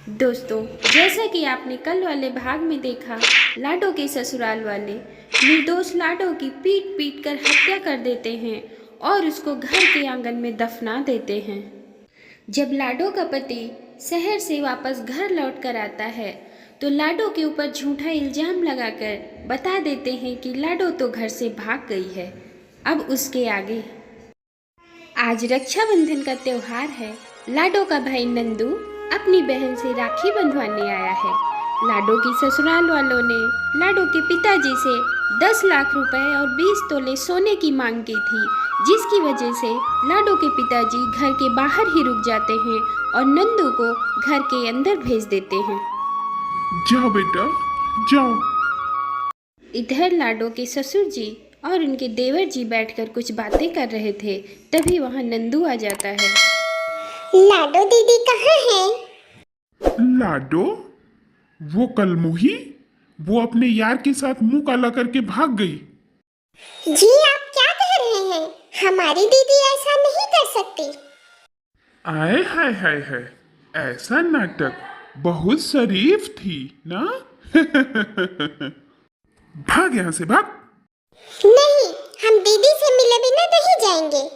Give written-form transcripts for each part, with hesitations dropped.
दोस्तों, जैसा कि आपने कल वाले भाग में देखा, लाडो के ससुराल वाले निर्दोष लाडो की पीट पीट कर हत्या कर देते हैं और उसको घर के आंगन में दफना देते हैं। जब लाडो का पति शहर से वापस घर लौट कर आता है तो लाडो के ऊपर झूठा इल्जाम लगाकर बता देते हैं कि लाडो तो घर से भाग गई है। अब उसके आगे। आज रक्षाबंधन का त्योहार है। लाडो का भाई नंदू अपनी बहन से राखी बंधवाने आया है। लाडो की ससुराल वालों ने लाडो के पिताजी से 10 लाख रुपए और 20 तोले सोने की मांग की थी, जिसकी वजह से लाडो के पिताजी घर के बाहर ही रुक जाते हैं और नंदू को घर के अंदर भेज देते हैं। जाओ बेटा, जाओ। इधर लाडो के ससुर जी और उनके देवर जी बैठकर कुछ बातें कर रहे थे, तभी वहाँ नंदू आ जाता है। लाडो दीदी कहाँ है? लाडो, वो कलमुही, वो अपने यार के साथ मुंह काला करके भाग गई। जी आप क्या कह रहे हैं? हमारी दीदी ऐसा नहीं कर सकती। आए हाय हाय हाय, ऐसा नाटक, बहुत शरीफ थी ना। भाग यहाँ से, भाग। नहीं, हम दीदी से मिले बिना नहीं जाएंगे।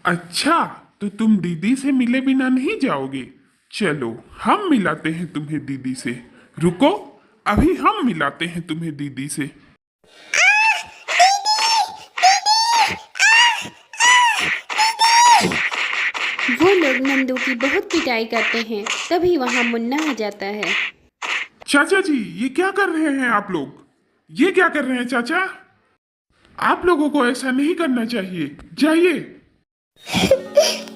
अच्छा, तो तुम दीदी से मिले बिना नहीं जाओगे? चलो, हम मिलाते हैं तुम्हें दीदी से। रुको, अभी हम मिलाते हैं तुम्हें दीदी से। वो लोग नंदू की बहुत पिटाई करते हैं, तभी वहाँ मुन्ना आ जाता है। चाचा जी, ये क्या कर रहे हैं आप लोग? ये क्या कर रहे हैं चाचा? आप लोगों को ऐसा नहीं करना चाहिए, जाइए।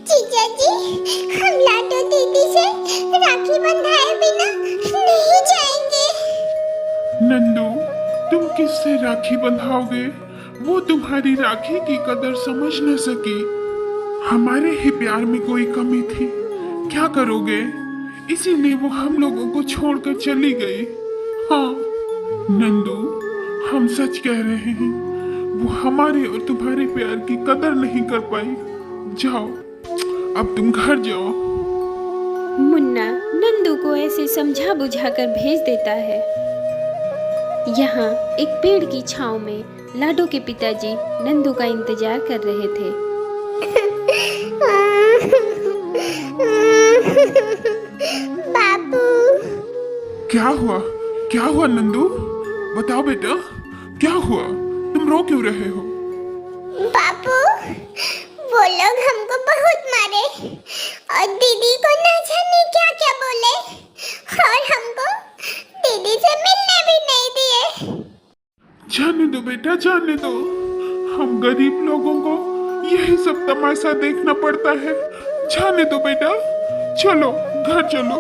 जीजा जी, हम लाडो दीदी से राखी बंधाए बिना नहीं जाएंगे। नंदू, तुम किससे राखी बंधाओगे? वो तुम्हारी राखी की कदर समझ न सकी। हमारे ही प्यार में कोई कमी थी, क्या करोगे? इसीलिए वो हम लोगों को छोड़कर चली गई। हाँ नंदू, हम सच कह रहे हैं, वो हमारे और तुम्हारे प्यार की कदर नहीं कर पाई। जाओ, अब तुम घर जाओ। मुन्ना नंदू को ऐसे समझा बुझा कर भेज देता है। यहाँ एक पेड़ की छांव में लाडो के पिताजी नंदू का इंतजार कर रहे थे। बाबू, क्या हुआ? क्या हुआ नंदू? बताओ बेटा, क्या हुआ? तुम रो क्यों रहे हो? बाबू, वो लोग हमको बहुत मारे और दीदी को ना जाने क्या क्या बोले और हमको दीदी से मिलने भी नहीं दिए। जाने दो बेटा, जाने दो। हम गरीब लोगों को यही सब तमाशा देखना पड़ता है। जाने दो बेटा, चलो घर चलो।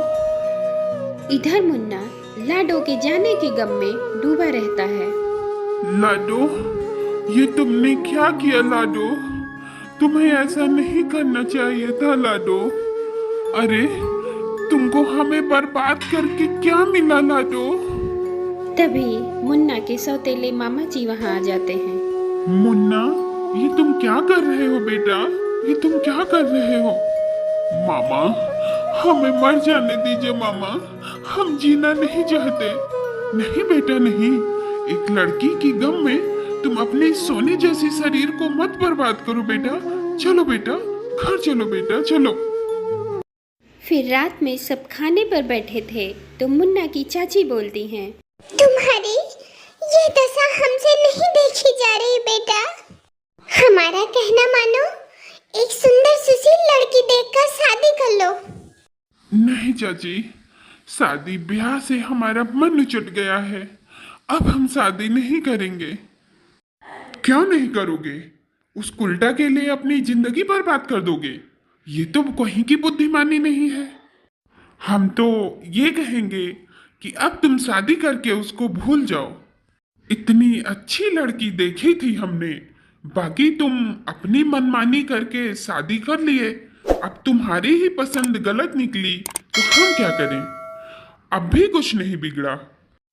इधर मुन्ना लाडो के जाने के गम में डूबा रहता है। लाडो, ये तुमने क्या किया लाडो? तुम्हें ऐसा नहीं करना चाहिए था लाडो। अरे, तुमको हमें बर्बाद करके क्या मिला लाडो? तभी मुन्ना के सौतेले मामा जी वहाँ आ जाते हैं। मुन्ना, ये तुम क्या कर रहे हो बेटा? ये तुम क्या कर रहे हो? मामा, हमें मर जाने दीजिए मामा, हम जीना नहीं चाहते। नहीं बेटा नहीं, एक लड़की की गम में तुम अपने सोने जैसे शरीर को मत बर्बाद करो बेटा। चलो बेटा, घर चलो बेटा, चलो। फिर रात में सब खाने पर बैठे थे तो मुन्ना की चाची बोलती हैं, तुम्हारी ये दशा हमसे नहीं देखी जा रही बेटा। हमारा कहना मानो, एक सुंदर सुशील लड़की देखकर शादी कर लो। नहीं चाची, शादी ब्याह से हमारा मन उचट गया है। अब हम शादी नहीं करेंगे। क्यों नहीं करोगे? उस उल्टा के लिए अपनी जिंदगी बर्बाद कर दोगे? ये तो कहीं की बुद्धिमानी नहीं है। हम तो ये कहेंगे कि अब तुम शादी करके उसको भूल जाओ। इतनी अच्छी लड़की देखी थी हमने, बाकी तुम अपनी मनमानी करके शादी कर लिए। अब तुम्हारी ही पसंद गलत निकली तो हम क्या करें? अब भी कुछ नहीं बिगड़ा।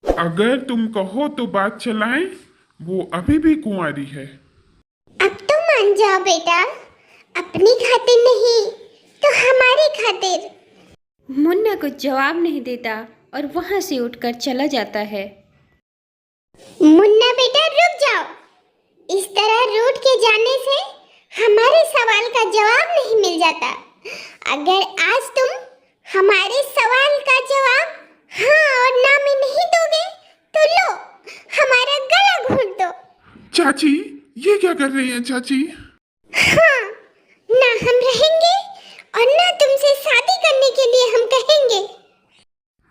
अगर तुम कहो तो बात चलाएं, वो अभी भी कुंवारी है। अब तो मान जाओ बेटा, अपनी खातिर नहीं तो हमारी खातिर। मुन्ना कुछ जवाब नहीं देता और वहां से उठकर चला जाता है। मुन्ना बेटा रुक जाओ। इस तरह रूठ के जाने से हमारे सवाल का जवाब नहीं मिल जाता। अगर आज तुम हमारे सवाल का जवाब हाँ और ना में नहीं दोगे तो लो हमारा गला घोंट दो। चाची, ये क्या कर रही हैं चाची? हाँ, ना हम रहेंगे और ना तुमसे शादी करने के लिए हम कहेंगे।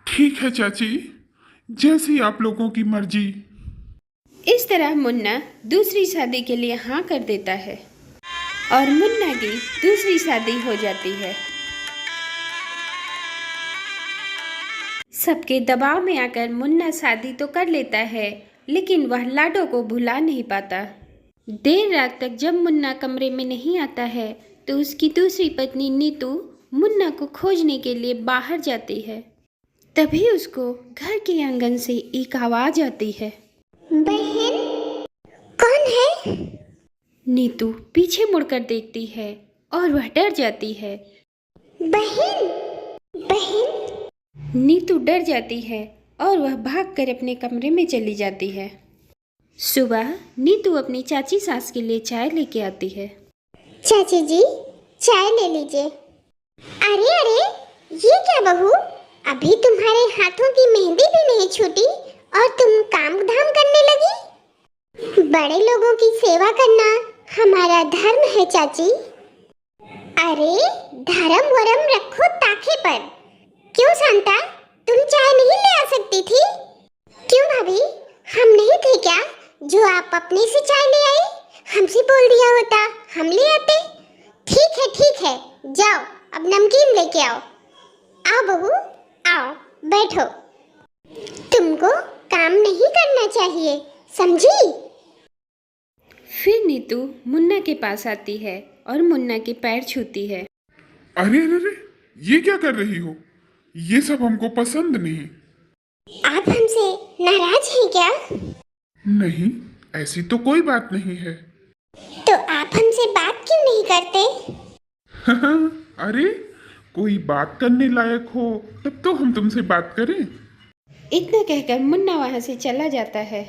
ठीक है चाची, जैसी आप लोगों की मर्जी। इस तरह मुन्ना दूसरी शादी के लिए हाँ कर देता है और मुन्ना की दूसरी शादी हो जाती है। सबके दबाव में आकर मुन्ना शादी तो कर लेता है, लेकिन वह लाडो को भुला नहीं पाता। देर रात तक जब मुन्ना कमरे में नहीं आता है तो उसकी दूसरी पत्नी नीतू मुन्ना को खोजने के लिए बाहर जाती है। तभी उसको घर के आंगन से एक आवाज आती है। बहन, कौन है? नीतू पीछे मुड़कर देखती है और वह डर जाती है। बहन, बहन। नीतू डर जाती है और वह भागकर अपने कमरे में चली जाती है। सुबह नीतू अपनी चाची सास के लिए चाय लेके आती है। चाची जी, चाय ले लीजिए। अरे अरे, ये क्या बहू, अभी तुम्हारे हाथों की मेहंदी भी नहीं छूटी और तुम काम धाम करने लगी। बड़े लोगों की सेवा करना हमारा धर्म है चाची। अरे धर्म वरम रखो ताखे पर। क्यों शांता, तुम चाय नहीं ले आ सकती थी? क्यों भाभी, हम नहीं थे क्या जो आप अपने से चाय ले आई? हमसे बोल दिया होता, हम ले आते। ठीक है, जाओ अब नमकीन लेके आओ। आओ बहू, आओ बैठो। तुमको काम नहीं करना चाहिए, समझी? फिर नीतू मुन्ना के पास आती है और मुन्ना के पैर छूती है। अरे अरे अरे, ये क्या कर रही हो? ये सब हमको पसंद नहीं। आप हमसे नाराज हैं क्या? नहीं, ऐसी तो कोई बात नहीं है। तो आप हमसे बात क्यों नहीं करते? अरे, कोई बात करने लायक हो तब तो हम तुमसे बात करें। इतना कहकर मुन्ना वहां से चला जाता है।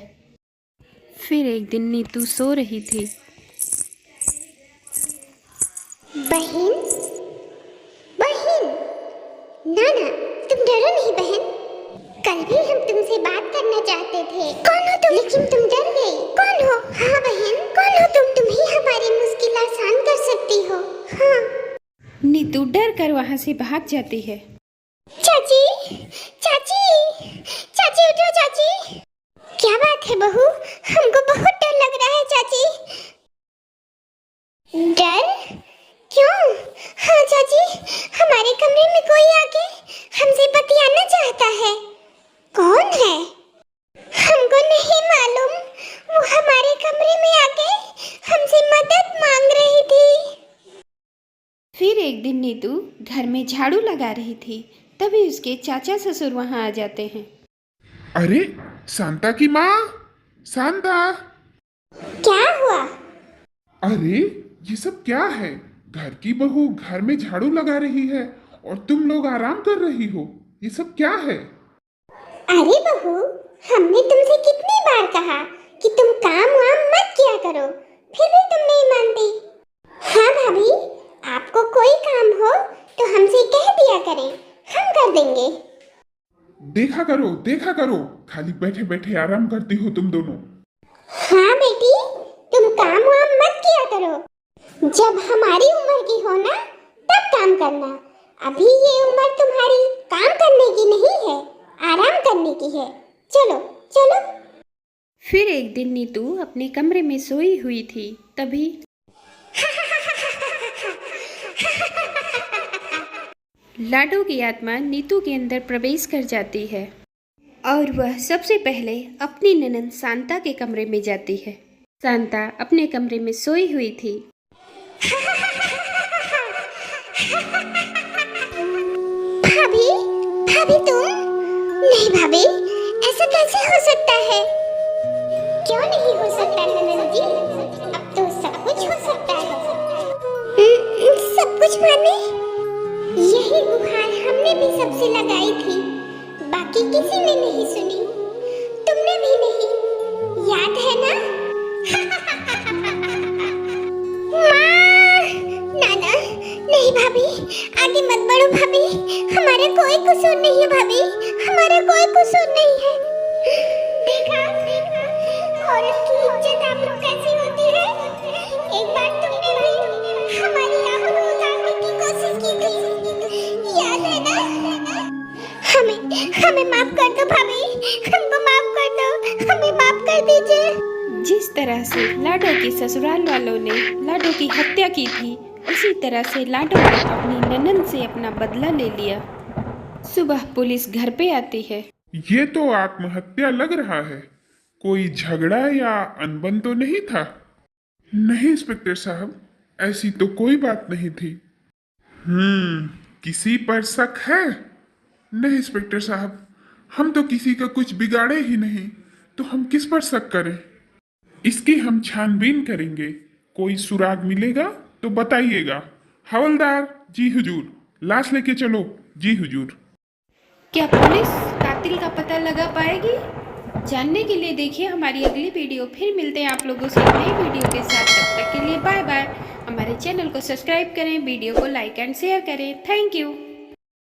फिर एक दिन नीतू सो रही थी। बहन, बहन, ना ना, तुम डरो नहीं बहन। कल भी हम तुमसे बात करना चाहते थे। कौन हो तुम? लेकिन तुम डर गई। कौन हो? हाँ बहन, कौन हो तुम? तुम ही हमारी मुश्किल आसान कर सकती हो। हाँ। नीतू डर कर वहां से भाग जाती है। चाची, चाची, चाची उठो चाची। क्या बात है बहू, हमको बहुत डर लग रहा है चाची। डर? क्यों? हाँ चाची, हमारे कमरे में कोई आके हमसे बतियाना चाहता है। कौन है? हमको नहीं मालूम। वो हमारे कमरे में आके हमसे मदद मांग रही थी। फिर एक दिन नीतू घर में झाड़ू लगा रही थी, तभी उसके चाचा ससुर वहां आ जाते हैं। अरे शांता की माँ, शांता! क्या हुआ? अरे ये सब क्या है? घर की बहू घर में झाड़ू लगा रही है और तुम लोग आराम कर रही हो। ये सब क्या है? अरे बहू, हमने तुमसे कितनी बार कहा कि तुम काम वाम मत किया करो, फिर भी तुम नहीं मानती। हाँ भाभी, आपको कोई काम हो तो हमसे कह दिया करें, हम कर देंगे। देखा करो, खाली बैठे बैठे आराम करती हो तुम दोनों। हाँ बेटी, तुम काम वाम मत किया करो। जब हमारी उम्र की हो ना, तब काम करना। अभी ये उम्र तुम्हारी काम करने की नहीं है, आराम करने की है। चलो चलो। फिर एक दिन नीतू अपने कमरे में सोई हुई थी, तभी लाडो की आत्मा नीतू के अंदर प्रवेश कर जाती है और वह सबसे पहले अपनी ननद शांता के कमरे में जाती है। शांता अपने कमरे में सोई हुई थी। भाभी, भाभी तुम? नहीं भाभी, ऐसा कैसे हो सकता है? क्यों नहीं हो सकता ननद जी? अब तो सब कुछ हो सकता है। सब कुछ माने? यही गुहार हमने भी सबसे लगाई थी, बाकी किसी ने नहीं सुनी, तुमने भी नहीं, याद है ना? माँ! नाना, नहीं भाभी, आगे मत बढ़ो भाभी, हमारा कोई कसूर नहीं है भाभी, हमारा कोई कसूर नहीं है। देखा, औरत की इज्जत आप लोग कैसी होती है? एक बार तुमने भी हमारी आंखों को उतारने की कोशिश की थी, याद है ना? हमें माफ कर दो भाभी, हमको माफ कर दो, हमें माफ कर दीजिए। जिस तरह से लाडो के ससुराल वालों ने लाडो की हत्या की थी, उसी तरह से लाडो ने अपनी ननद से अपना बदला ले लिया। सुबह पुलिस घर पे आती है। ये तो आत्महत्या लग रहा है, कोई झगड़ा या अनबन तो नहीं था? नहीं इंस्पेक्टर साहब, ऐसी तो कोई बात नहीं थी। किसी पर शक है? नहीं इंस्पेक्टर साहब, हम तो किसी का कुछ बिगाड़े ही नहीं, तो हम किस पर शक करें? इसकी हम छानबीन करेंगे, कोई सुराग मिलेगा तो बताइएगा। हवलदार जी हुजूर, लाश लेके चलो जी हुजूर। क्या पुलिस कातिल का पता लगा पाएगी? जानने के लिए देखिए हमारी अगली वीडियो। फिर मिलते हैं आप लोगों से एक नई वीडियो के साथ। तब तक के लिए बाय बाय। हमारे चैनल को सब्सक्राइब करें, वीडियो को लाइक एंड शेयर करें। Thank you.